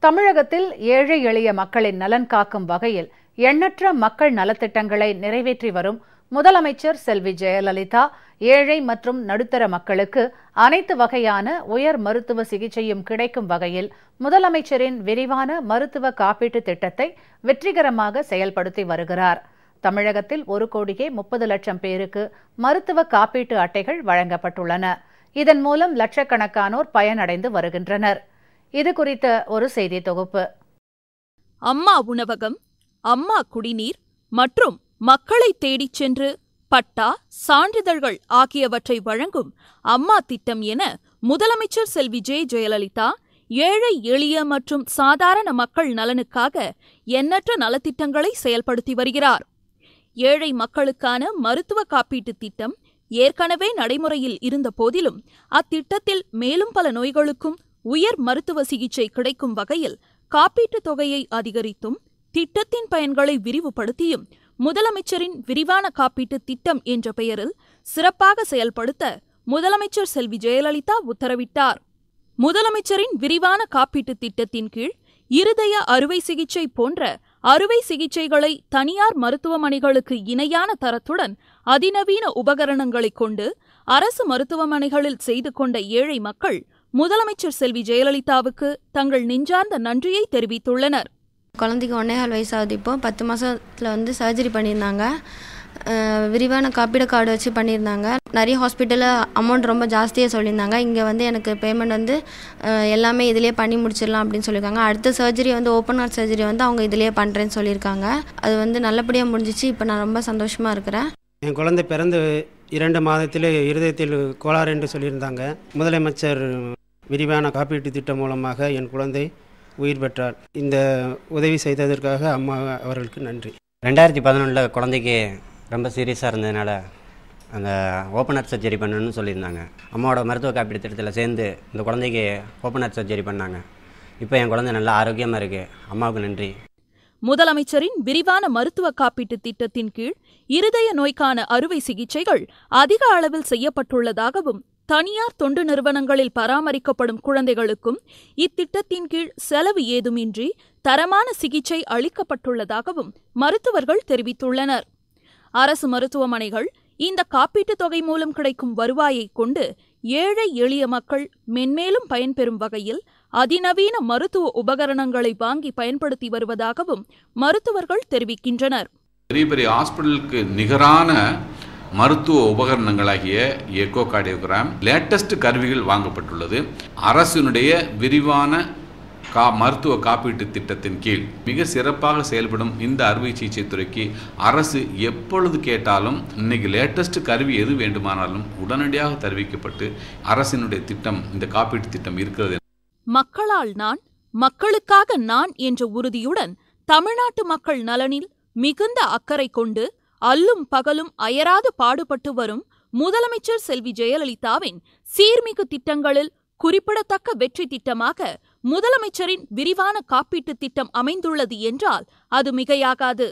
தமிழகத்தில் ஏழை எளிய மக்களின் நலன் காக்கும் வகையில் எண்ணற்ற மக்கள் நலத்திட்டங்களை நிறைவேற்றி வரும் முதலமைச்சர் செல்வி ஜெயலலிதா ஏழை மற்றும் நடுத்தர மக்களுக்கு அனைத்து வகையான உயர் மருத்துவ சிகிச்சையும் கிடைக்கும் வகையில் முதலமைச்சரின் விரிவான மருத்துவ காப்பீட்டு திட்டத்தை வெற்றிகரமாக செயல்படுத்தி வருகிறார். தமிழகத்தில் 1,30,00,000 பேருக்கு மருத்துவ காப்பீட்டு அட்டைகள் வழங்கப்பட்டுள்ளன. இதன் மூலம் லட்சக்கணக்கானோர் பயனடைந்து வருகின்றனர். இது குறித்த ஒரு செய்தி தொகுப்பு. அம்மா உணவகம், அம்மா குடிநீர் மற்றும் மக்களை தேடிச் சென்று பட்டா, சான்றிதழ்கள் ஆகியவற்றை வழங்கும் அம்மா திட்டம் என முதலமைச்சர் செல்வி ஜெயலலிதா ஏழை எளிய மற்றும் சாதாரண மக்கள் நலனுக்காக எண்ணற்ற நலத்திட்டங்களை செயல்படுத்தி வருகிறார். ஏழை மக்களுக்கான மருத்துவ காப்பீட்டு திட்டம் ஏற்கனவே நடைமுறையில் இருந்த போதிலும் அத்திட்டத்தில் மேலும் பல நோய்களுக்கும் உயர் மருத்துவ சிகிச்சை கிடைக்கும் வகையில் காப்பீட்டுத் தொகையை அதிகரித்தும் திட்டத்தின் பயன்களை விரிவுபடுத்தியும் முதலமைச்சரின் விரிவான காப்பீட்டு திட்டம் என்ற பெயரில் சிறப்பாக செயல்படுத்த முதலமைச்சர் செல்வி ஜெயலலிதா உத்தரவிட்டார். முதலமைச்சரின் விரிவான காப்பீட்டு திட்டத்தின் கீழ் இருதய அறுவை சிகிச்சை போன்ற அறுவை சிகிச்சைகளை தனியார் மருத்துவமனைகளுக்கு இணையான தரத்துடன் அதிநவீன உபகரணங்களை கொண்டு அரசு மருத்துவமனைகளில் செய்து கொண்ட ஏழை மக்கள் முதலமைச்சர் செல்வி ஜெயலலிதாவுக்கு தங்கள் நெஞ்சார்ந்த நன்றியை தெரிவித்துள்ளனர். குழந்தைக்கு 1.25 வயசு ஆகுது. இப்போ 10 மாதத்தில் சர்ஜரி பண்ணியிருந்தாங்க. விரிவான காப்பீடு கார்டு வச்சு பண்ணியிருந்தாங்க. நிறைய ஹாஸ்பிட்டலில் அமௌண்ட் ரொம்ப ஜாஸ்தியாக சொல்லியிருந்தாங்க. இங்கே எனக்கு பேமெண்ட் எல்லாமே இதிலே பண்ணி முடிச்சிடலாம் அப்படின்னு சொல்லியிருக்காங்க. அடுத்த சர்ஜரி ஓப்பன் ஹார்ட் சர்ஜரி அவங்க இதிலே பண்ணுறேன்னு சொல்லியிருக்காங்க. அது நல்லபடியாக முடிஞ்சிச்சு. இப்போ நான் ரொம்ப சந்தோஷமாக இருக்கிறேன். என் குழந்தை பிறந்து 2 மாதத்தில் இருதயத்தில் கோளாறு என்று சொல்லியிருந்தாங்க. முதலமைச்சர் விரிவான காப்பீட்டு திட்டம் மூலமாக என் குழந்தை உயிர் பெற்றார். இந்த உதவி செய்ததற்காக அம்மா அவர்களுக்கு நன்றி. 2011 குழந்தைக்கு ரொம்ப சீரியஸாக இருந்ததுனால அந்த ஓப்பன் ஹார்ட் சர்ஜரி பண்ணணும்னு சொல்லியிருந்தாங்க. அம்மாவோட மருத்துவ காப்பீட்டு திட்டத்தில் சேர்ந்து இந்த குழந்தைக்கு ஓப்பன் ஹார்ட் சர்ஜரி பண்ணாங்க. இப்போ என் குழந்தை நல்லா ஆரோக்கியமாக இருக்குது. அம்மாவுக்கு நன்றி. முதலமைச்சரின் விரிவான மருத்துவ காப்பீட்டு திட்டத்தின் கீழ் இருதய நோய்க்கான அறுவை சிகிச்சைகள் அதிக அளவில் செய்யப்பட்டுள்ளதாகவும் தனியார் தொண்டு நிறுவனங்களில் பராமரிக்கப்படும் குழந்தைகளுக்கும் இத்திட்டத்தின் கீழ் செலவு ஏதுமின்றி தரமான சிகிச்சை அளிக்கப்பட்டுள்ளதாகவும் மருத்துவர்கள் தெரிவித்துள்ளனர். அரசு மருத்துவமனைகள் இந்த காப்பீட்டுத் தொகை மூலம் கிடைக்கும் வருவாயை கொண்டு ஏழை எளிய மக்கள் மென்மேலும் பயன்பெறும் வகையில் அதிநவீன மருத்துவ உபகரணங்களை வாங்கி பயன்படுத்தி வருவதாகவும் மருத்துவர்கள் தெரிவிக்கின்றனர். பெரிய பெரிய ஹாஸ்பிட்டலுக்கு நிகரான மருத்துவ உபகரணங்களாகிய எக்கோ கார்டியோகிராம் லேட்டஸ்ட் கருவிகள் வாங்கப்பட்டுள்ளது. அரசினுடைய விரிவான மருத்துவ காப்பீட்டு திட்டத்தின் கீழ் மிக சிறப்பாக செயல்படும் இந்த அறுவை சிகிச்சை துறைக்கு அரசு எப்பொழுது கேட்டாலும் இன்னைக்கு லேட்டஸ்ட் கருவி எது வேண்டுமானாலும் உடனடியாக தெரிவிக்கப்பட்டு அரசினுடைய திட்டம், இந்த காப்பீட்டு திட்டம் இருக்கிறது. மக்களால் நான், மக்களுக்காக நான் என்ற உறுதியுடன் தமிழ்நாட்டு மக்கள் நலனில் மிகுந்த அக்கறை கொண்டு அல்லும் பகலும் அயராது பாடுபட்டு வரும் முதலமைச்சர் செல்வி ஜெயலலிதாவின் சீர்மிகு திட்டங்களில் குறிப்பிடத்தக்க வெற்றி திட்டமாக முதலமைச்சரின் விரிவான காப்பீட்டு திட்டம் அமைந்துள்ளது என்றால் அது மிகையாகாது.